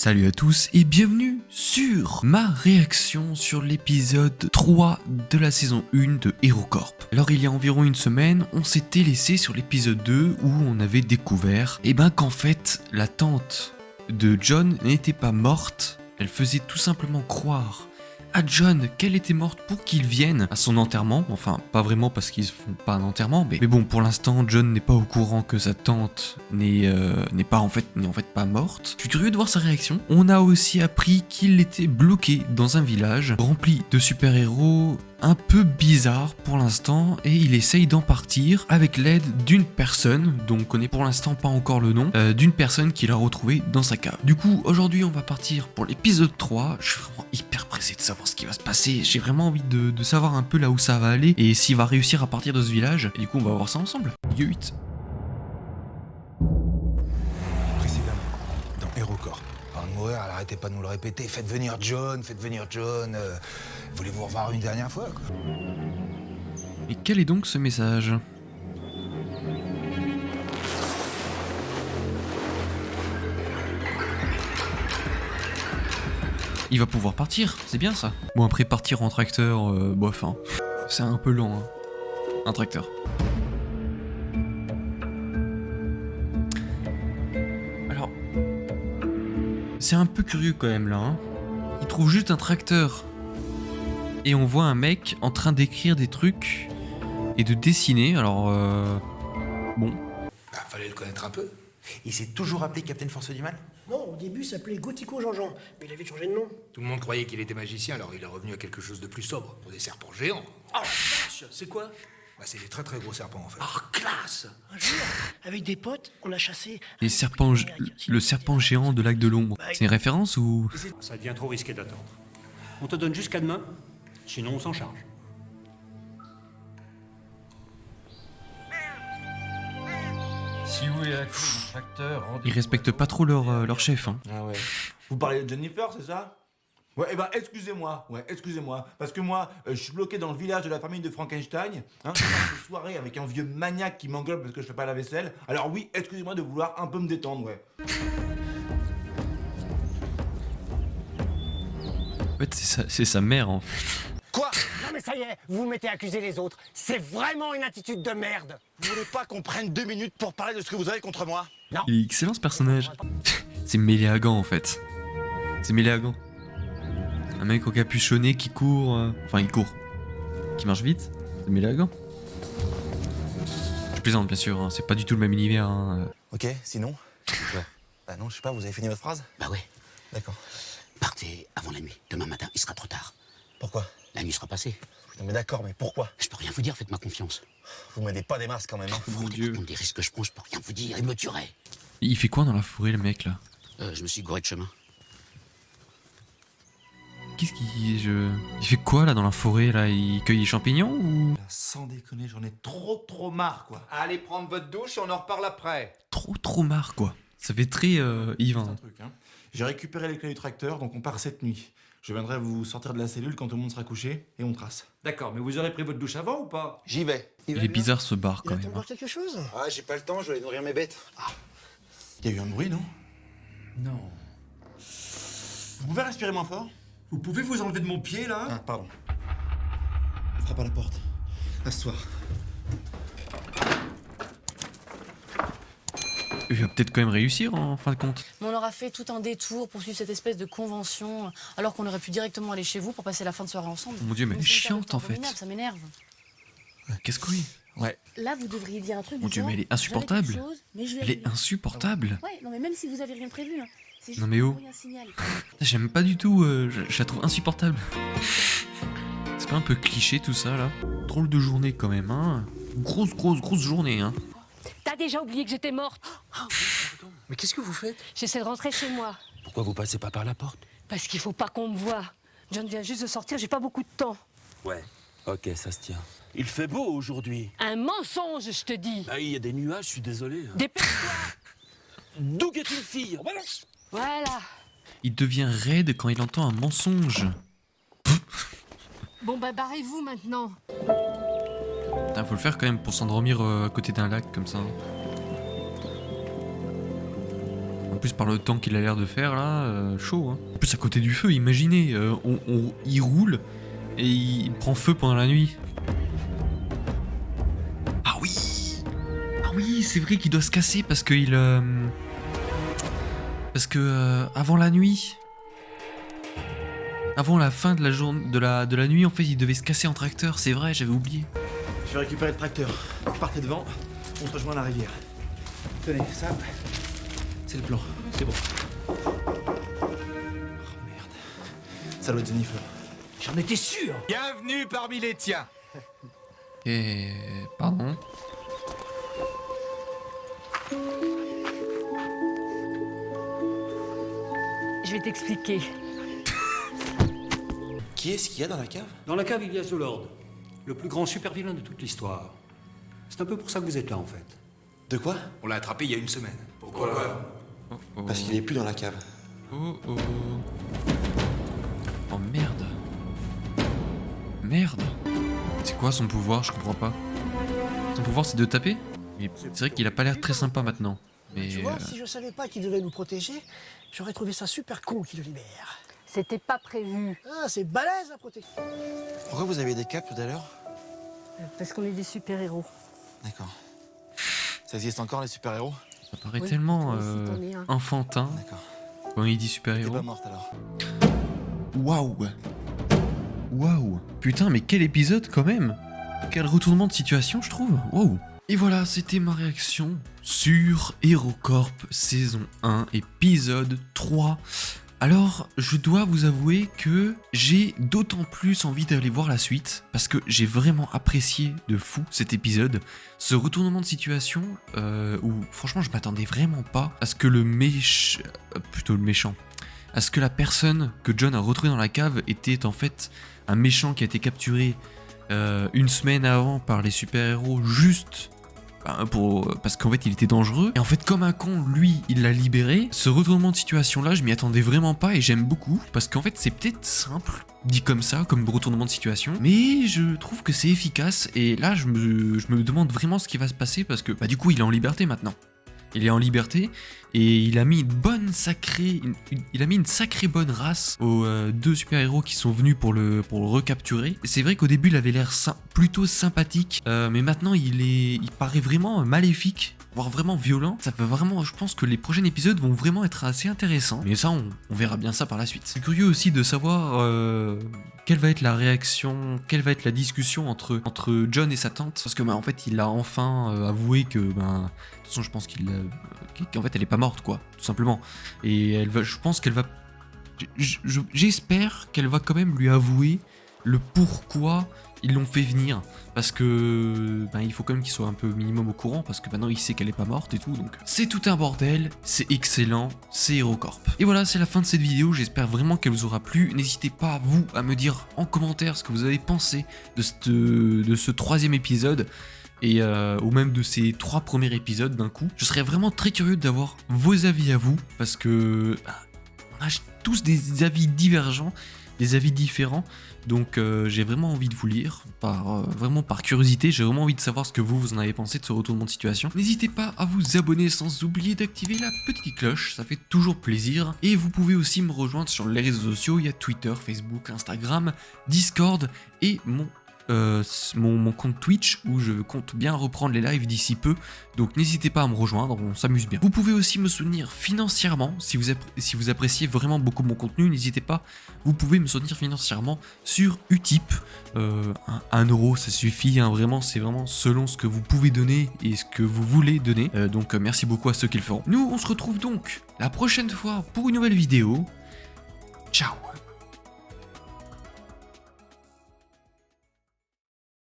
Salut à tous et bienvenue sur ma réaction sur l'épisode 3 de la saison 1 de HeroCorp. Alors il y a environ une semaine, on s'était laissé sur l'épisode 2 où on avait découvert qu'en fait la tante de John n'était pas morte, elle faisait tout simplement croire à John qu'elle était morte pour qu'il vienne à son enterrement, enfin pas vraiment parce qu'ils font pas un enterrement, mais bon pour l'instant John n'est pas au courant que sa tante n'est en fait pas morte. Je suis curieux de voir sa réaction. On a aussi appris qu'il était bloqué dans un village rempli de super-héros un peu bizarre pour l'instant et il essaye d'en partir avec l'aide d'une personne dont on connaît pour l'instant pas encore le nom, d'une personne qu'il a retrouvée dans sa cave. Du coup aujourd'hui on va partir pour l'épisode 3, je suis vraiment hyper pressé de savoir ce qui va se passer, j'ai vraiment envie de savoir un peu là où ça va aller et s'il va réussir à partir de ce village, et du coup on va voir ça ensemble. Yo8. Précédemment, dans HeroCorp. Avant de mourir, elle arrêtait pas de nous le répéter. Faites venir John, faites venir John. Voulez-vous revoir une dernière fois, quoi? Et quel est donc ce message ? Il va pouvoir partir, c'est bien ça. Bon après partir en tracteur, bof hein. C'est un peu lent hein. Un tracteur. Alors, c'est un peu curieux quand même là hein. Il trouve juste un tracteur. Et on voit un mec en train d'écrire des trucs et de dessiner, alors bon. Fallait le connaître un peu. Il s'est toujours appelé Captain Force du Mal? Non, au début, il s'appelait Gothico Jean-Jean, mais il avait changé de nom. Tout le monde croyait qu'il était magicien, alors il est revenu à quelque chose de plus sobre, pour des serpents géants. Oh la vache, c'est quoi? C'est des très très gros serpents en fait. Oh, classe! Un jour, avec des potes, on a chassé... Les serpents, le serpent géant de Lac de l'Ombre. C'est une référence ou... Ça devient trop risqué d'attendre. On te donne jusqu'à demain, sinon on s'en charge. Si vous voulez la clé du tracteur, Ils respectent pas trop leur chef hein. Ah ouais. Vous parlez de Jennifer, c'est ça? Ouais, excusez-moi, parce que moi, je suis bloqué dans le village de la famille de Frankenstein, hein, je passe une soirée avec un vieux maniaque qui m'engueule parce que je fais pas la vaisselle, alors oui, excusez-moi de vouloir un peu me détendre, ouais. En fait c'est sa mère en fait. Quoi? Non mais ça y est, vous mettez à accuser les autres. C'est vraiment une attitude de merde. Vous voulez pas qu'on prenne 2 minutes pour parler de ce que vous avez contre moi? Non. Il est excellent ce personnage. C'est Méléagan en fait. C'est Méléagan. Un mec au capuchonné qui court... Enfin il court. Qui marche vite. C'est Méléagan. Je plaisante bien sûr, hein. C'est pas du tout le même univers. Hein. Ok, sinon? Ouais. Bah non, je sais pas, vous avez fini votre phrase? Bah ouais, D'accord. partez avant la nuit. Demain matin, il sera trop tard. Pourquoi? La nuit sera passée. Putain, mais d'accord, mais pourquoi? Je peux rien vous dire, faites-ma confiance. Vous m'aidez pas des masses quand même, hein. Vous vous rendez pas compte des risques que je prends, je peux rien vous dire, il me tuerait. Il fait quoi dans la forêt le mec là? Je me suis gouré de chemin. Qu'est-ce qu'il... Il fait quoi là dans la forêt là? Il cueille des champignons ou... Sans déconner, j'en ai trop marre, quoi. Allez prendre votre douche et on en reparle après. Trop marre quoi. Ça fait très Yves. C'est un truc, hein. J'ai récupéré les clés du tracteur, donc on part cette nuit. Je viendrai vous sortir de la cellule quand tout le monde sera couché, et on trace. D'accord, mais vous aurez pris votre douche avant ou pas? J'y vais. Il est bizarre ce bar Il quand attend même. encore quelque chose? Ah, j'ai pas le temps, je vais aller nourrir mes bêtes. Il y a eu un bruit, non? Non. Vous pouvez respirer moins fort? Vous pouvez vous enlever de mon pied là? Ah, pardon. On frappe à la porte. Asseoir. Il va peut-être quand même réussir en fin de compte. Mais on aura fait tout un détour pour suivre cette espèce de convention, alors qu'on aurait pu directement aller chez vous pour passer la fin de soirée ensemble. Mon Dieu mais elle est Donc, c'est une chiante perte de en temps fait. abominable, ça m'énerve. Qu'est-ce que oui? Ouais. Là, vous devriez dire un truc Mon du Dieu, genre, mais elle est j'avais insupportable. quelque chose, mais je vais Elle est arriver. insupportable. Ouais, non mais même si vous avez rien prévu, hein, c'est juste Non, mais oh. envoyer un signal. J'aime pas du tout, je la trouve insupportable. C'est pas un peu cliché tout ça là? Drôle de journée quand même hein. Grosse journée hein. T'as déjà oublié que j'étais morte. Mais qu'est-ce que vous faites? J'essaie de rentrer chez moi. Pourquoi vous passez pas par la porte? Parce qu'il faut pas qu'on me voie. John vient juste de sortir, j'ai pas beaucoup de temps. Ouais, ok, ça se tient. Il fait beau aujourd'hui. Un mensonge, je te dis. Ah, il y a des nuages, je suis désolé. Dépêche-toi. D'où est une fille? Voilà. Il devient raide quand il entend un mensonge. Bon bah barrez-vous maintenant. Putain, faut le faire quand même pour s'endormir à côté d'un lac comme ça. plus par le temps qu'il a l'air de faire là, chaud hein. En plus à côté du feu, imaginez, il roule et il prend feu pendant la nuit. Ah oui, c'est vrai qu'il doit se casser parce que avant la nuit, avant la fin de la journée, de la nuit, en fait, il devait se casser en tracteur. C'est vrai, j'avais oublié. Je vais récupérer le tracteur. Partez devant, on se rejoint à la rivière. Tenez, ça, c'est le plan. C'est bon. Oh merde. Ça doit être Jennifer. J'en étais sûr. Bienvenue parmi les tiens. Et... pardon. Je vais t'expliquer. Qui est-ce qu'il y a dans la cave? Dans la cave, il y a The Lord, le plus grand super vilain de toute l'histoire. C'est un peu pour ça que vous êtes là, en fait. De quoi? On l'a attrapé il y a une semaine. Pourquoi? Parce qu'il est plus dans la cave. Oh oh. Oh merde. Merde. C'est quoi son pouvoir? Je comprends pas. Son pouvoir c'est de taper? C'est vrai qu'il a pas l'air très sympa maintenant. Mais Tu vois, si je savais pas qu'il devait nous protéger, j'aurais trouvé ça super con qu'il le libère. C'était pas prévu. Ah, c'est balèze la protection. Pourquoi vous aviez des capes tout à l'heure? Parce qu'on est des super-héros. D'accord. Ça existe encore les super-héros? ça paraît Oui, tellement toi aussi, t'en es un. enfantin D'accord. quand il dit T'es super-héros. pas morte alors? Waouh. Waouh. Putain, mais quel épisode quand même. Quel retournement de situation, je trouve. Waouh. Et voilà, c'était ma réaction sur HeroCorp saison 1, épisode 3. Alors, je dois vous avouer que j'ai d'autant plus envie d'aller voir la suite, parce que j'ai vraiment apprécié de fou cet épisode, ce retournement de situation, où franchement je m'attendais vraiment pas à ce que le méchant, à ce que la personne que John a retrouvée dans la cave était en fait un méchant qui a été capturé une semaine avant par les super-héros juste parce qu'en fait il était dangereux. Et en fait comme un con, lui il l'a libéré. Ce retournement de situation là, je m'y attendais vraiment pas et j'aime beaucoup. Parce qu'en fait c'est peut-être simple, dit comme ça, comme retournement de situation. Mais je trouve que c'est efficace. Et là je me demande vraiment ce qui va se passer. Parce que du coup il est en liberté maintenant. Il est en liberté et il a mis une sacrée bonne race aux deux super-héros qui sont venus pour le recapturer. C'est vrai qu'au début il avait l'air plutôt sympathique, mais maintenant il paraît vraiment maléfique, voire vraiment violent. Ça peut vraiment, je pense que les prochains épisodes vont vraiment être assez intéressants. Mais ça on verra bien ça par la suite. Je suis curieux aussi de savoir quelle va être la réaction, quelle va être la discussion entre John et sa tante. Parce que en fait il a enfin avoué que de toute façon je pense qu'en fait elle est pas morte quoi, tout simplement. Et je pense qu'elle va... J'espère qu'elle va quand même lui avouer le pourquoi ils l'ont fait venir. Parce que il faut quand même qu'il soit un peu minimum au courant, parce que maintenant il sait qu'elle est pas morte et tout, donc c'est tout un bordel, c'est excellent, c'est HeroCorp. Et voilà, c'est la fin de cette vidéo, j'espère vraiment qu'elle vous aura plu. N'hésitez pas vous à me dire en commentaire ce que vous avez pensé de ce 3e épisode. Et ou même de ces 3 premiers épisodes d'un coup. Je serais vraiment très curieux d'avoir vos avis à vous, parce que on a tous des avis divergents, des avis différents, donc j'ai vraiment envie de vous lire, vraiment par curiosité, j'ai vraiment envie de savoir ce que vous en avez pensé de ce retournement de situation. N'hésitez pas à vous abonner sans oublier d'activer la petite cloche, ça fait toujours plaisir, et vous pouvez aussi me rejoindre sur les réseaux sociaux, il y a Twitter, Facebook, Instagram, Discord, et mon compte Twitch où je compte bien reprendre les lives d'ici peu, donc n'hésitez pas à me rejoindre, on s'amuse bien. Vous pouvez aussi me soutenir financièrement si vous appréciez vraiment beaucoup mon contenu, n'hésitez pas, vous pouvez me soutenir financièrement sur Utip, 1 euro ça suffit, hein, vraiment c'est vraiment selon ce que vous pouvez donner et ce que vous voulez donner, donc merci beaucoup à ceux qui le feront. Nous on se retrouve donc la prochaine fois pour une nouvelle vidéo, ciao.